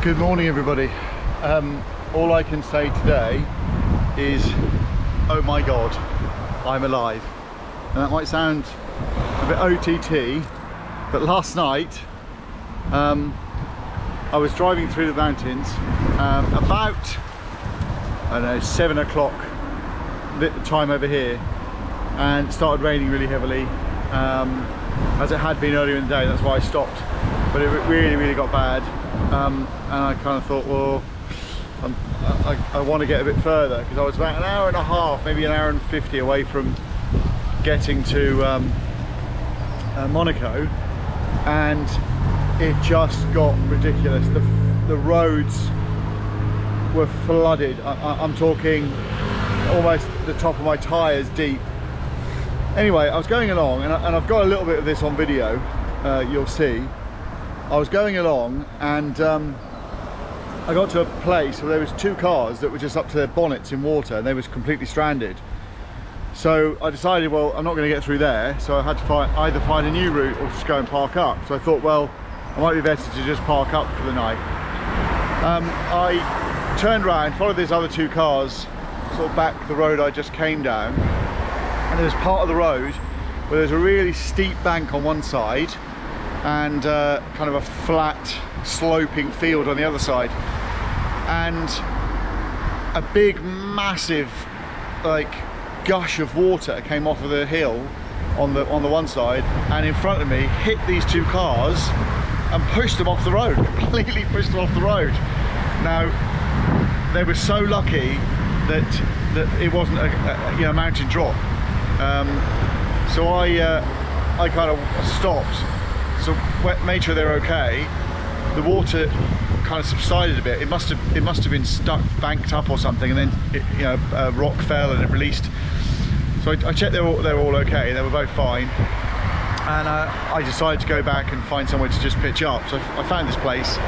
Good morning, everybody. All I can say today is, oh my God, I'm alive. And that might sound a bit OTT, but last night I was driving through the mountains about, I don't know, 7 o'clock time over here, and it started raining really heavily, as it had been earlier in the day. That's why I stopped, but it really got bad. And I kind of thought, well, I want to get a bit further, because I was about an hour and a half, maybe an hour and 50 away from getting to Monaco, and it just got ridiculous. The roads were flooded. I'm talking almost the top of my tyres deep. Anyway, I was going along, and I've got a little bit of this on video, you'll see. I was going along, and I got to a place where there was 2 cars that were just up to their bonnets in water, and they was completely stranded. So I decided, well, I'm not going to get through there, so I had to either find a new route or just go and park up. So I thought, well, it might be better to just park up for the night. I turned around, followed these other 2 cars sort of back the road I just came down, and there was part of the road where there's a really steep bank on one side and kind of a flat sloping field on the other side, and a big massive like gush of water came off of the hill on the one side, and in front of me hit these 2 cars and pushed them off the road, completely pushed them off the road. Now they were so lucky that it wasn't a mountain drop, so I kind of stopped, so made sure they're okay. The water kind of subsided a bit. It must have been stuck, banked up or something, and then a rock fell and it released. So I checked they were all okay. They were both fine, and I decided to go back and find somewhere to just pitch up. So I found this place,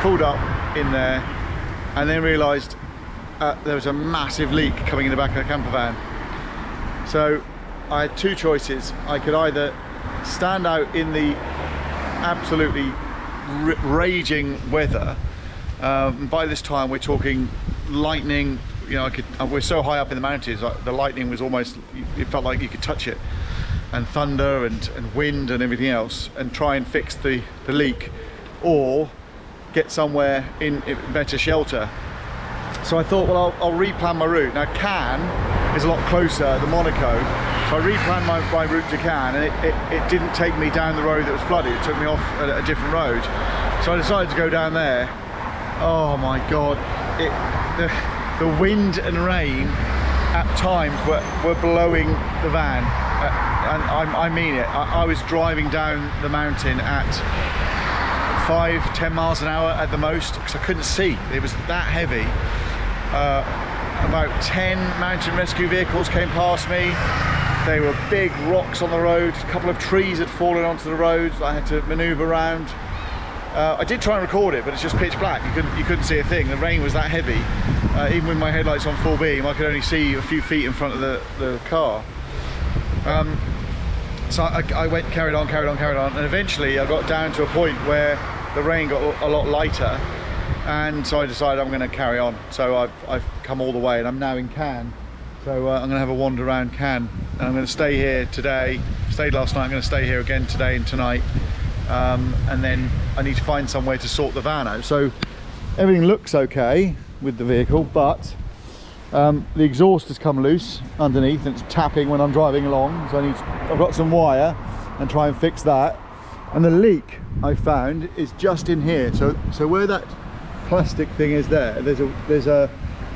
pulled up in there, and then realised there was a massive leak coming in the back of the camper van. So I had 2 choices. I could either stand out in the absolutely raging weather. By this time we're talking lightning. We're so high up in the mountains, the lightning was almost, it felt like you could touch it, and thunder and wind and everything else, and try and fix the leak, or get somewhere in better shelter. So I thought, well, I'll replan my route. Now Cannes is a lot closer than Monaco, so I replanned my route to Cannes, and it didn't take me down the road that was flooded. It took me off a different road. So I decided to go down there. Oh my God, the wind and rain at times were blowing the van, and I mean it. I was driving down the mountain at 5-10 miles an hour at the most, because I couldn't see. It was that heavy. About 10 mountain rescue vehicles came past me. They were big rocks on the road. A couple of trees had fallen onto the road. I had to manoeuvre around. I did try and record it, but it's just pitch black. You couldn't see a thing. The rain was that heavy. Even with my headlights on full beam, I could only see a few feet in front of the car. So I carried on, and eventually I got down to a point where the rain got a lot lighter, and so I decided I'm going to carry on. So I've come all the way, and I'm now in Cannes. So I'm going to have a wander around Cannes, and I'm going to stay here today. Stayed last night. I'm going to stay here again today and tonight, and then I need to find somewhere to sort the van out. So everything looks okay with the vehicle, but the exhaust has come loose underneath, and it's tapping when I'm driving along. So I've got some wire and try and fix that. And the leak I found is just in here. So where that plastic thing is there, the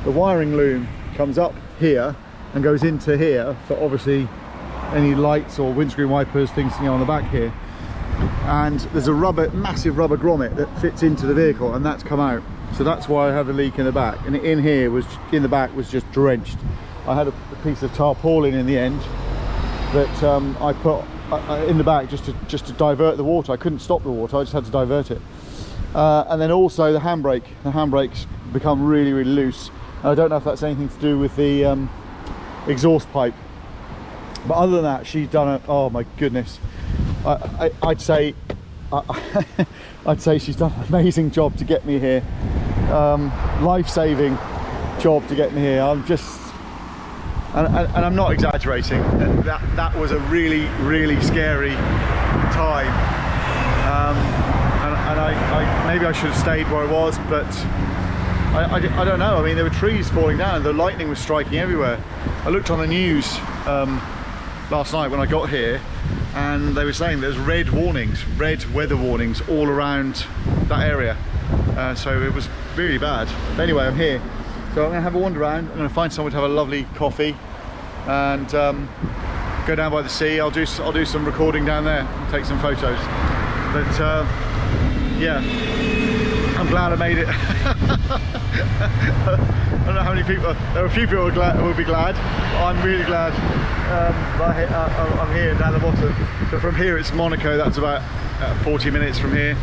wiring loom comes up here and goes into here for obviously any lights or windscreen wipers, things on the back here. And there's a massive rubber grommet that fits into the vehicle, and that's come out. So that's why I have a leak in the back, and in the back was just drenched. I had a piece of tarpaulin in the end that I put in the back just to divert the water. I couldn't stop the water, I just had to divert it. And then also the handbrake's become really loose. And I don't know if that's anything to do with the exhaust pipe, but other than that, she's done oh my goodness, I'd say I'd say she's done an amazing job to get me here. Life-saving job to get me here. I'm just, and I'm not exaggerating. That was a really, really scary time. And I maybe I should have stayed where I was, but I don't know. I mean, there were trees falling down. The lightning was striking everywhere. I looked on the news last night when I got here, and they were saying there's red weather warnings all around that area. So it was really bad. But anyway, I'm here. So I'm going to have a wander around. I'm going to find somewhere to have a lovely coffee and go down by the sea. I'll do some recording down there and take some photos. But yeah, I'm glad I made it. I don't know how many people. There are a few people who will be glad. I'm really glad I'm here down the bottom. So from here it's Monaco. That's about 40 minutes from here,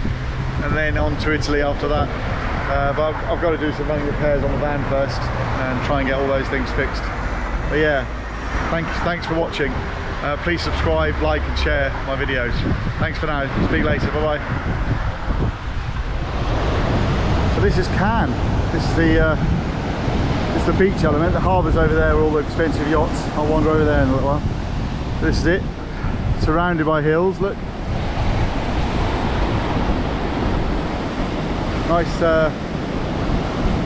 and then on to Italy after that. But I've got to do some running repairs on the van first and try and get all those things fixed. But yeah, thanks for watching. Please subscribe, like and share my videos. Thanks for now. Speak later. Bye bye. So this is Cannes. This is the beach element. The harbour's over there with all the expensive yachts. I'll wander over there in a little while. This is it. Surrounded by hills. Look.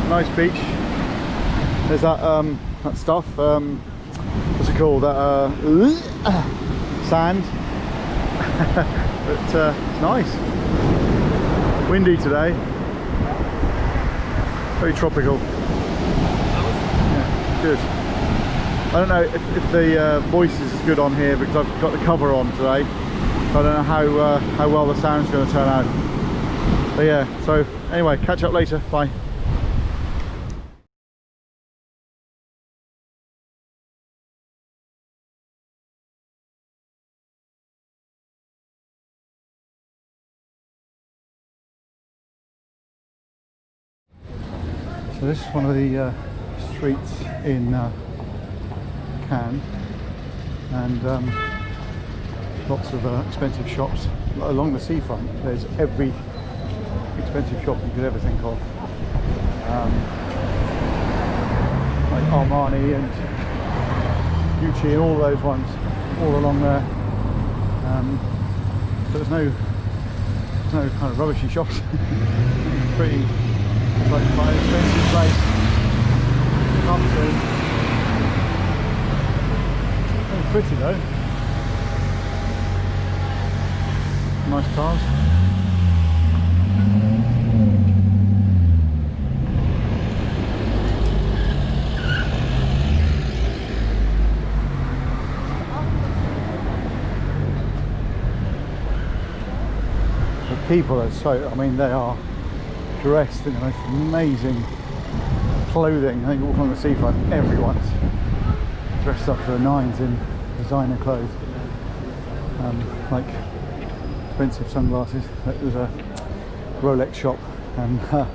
Nice beach. There's that stuff. What's it called? That sand. But it's nice. Windy today. Very tropical. Yeah, good. I don't know if the voice is as good on here because I've got the cover on today. So I don't know how well the sound's going to turn out. But yeah, so anyway, catch up later. Bye. So this is one of the streets in Cannes, and lots of expensive shops along the seafront. There's every expensive shop you could ever think of, like Armani and Gucci and all those ones, all along there. But there's no kind of rubbishy shops. It's like quite an expensive place to come to. Very pretty though. Nice cars. The people are so, I mean, they are dressed in the most amazing clothing. I think walk on the seafront, everyone's dressed up to the nines in designer clothes, like expensive sunglasses. It was a Rolex shop, and I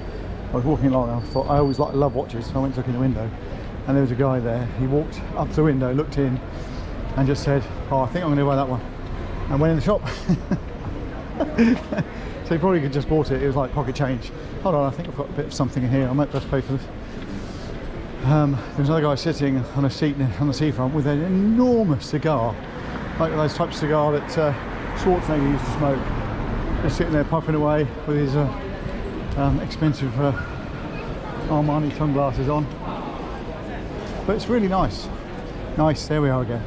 was walking along and I thought, I always love watches, so I went to look in the window, and there was a guy there. He walked up to the window, looked in and just said, oh, I think I'm going to buy that one, and went in the shop. So he probably could just bought it. It was like pocket change. Hold on, I think I've got a bit of something in here. I might best pay for this. There's another guy sitting on a seat on the seafront with an enormous cigar, like those types of cigar that Schwarzenegger used to smoke. Just sitting there puffing away with his expensive Armani sunglasses on. But it's really nice. Nice. There we are again.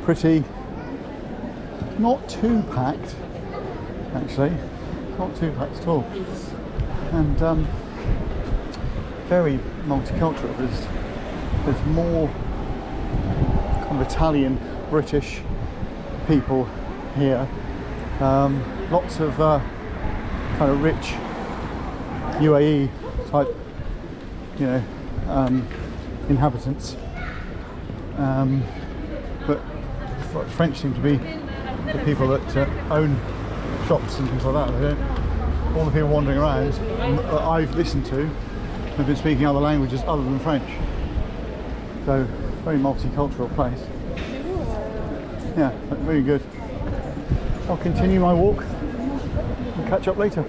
Pretty. Not too packed. Actually, not too packed at all, and very multicultural. There's more kind of Italian, British people here. Lots of kind of rich UAE type, you know, inhabitants. But French seem to be the people that own shops and things like that. They don't, all the people wandering around that I've listened to have been speaking other languages other than French. So, very multicultural place. Yeah, really good. I'll continue my walk and catch up later.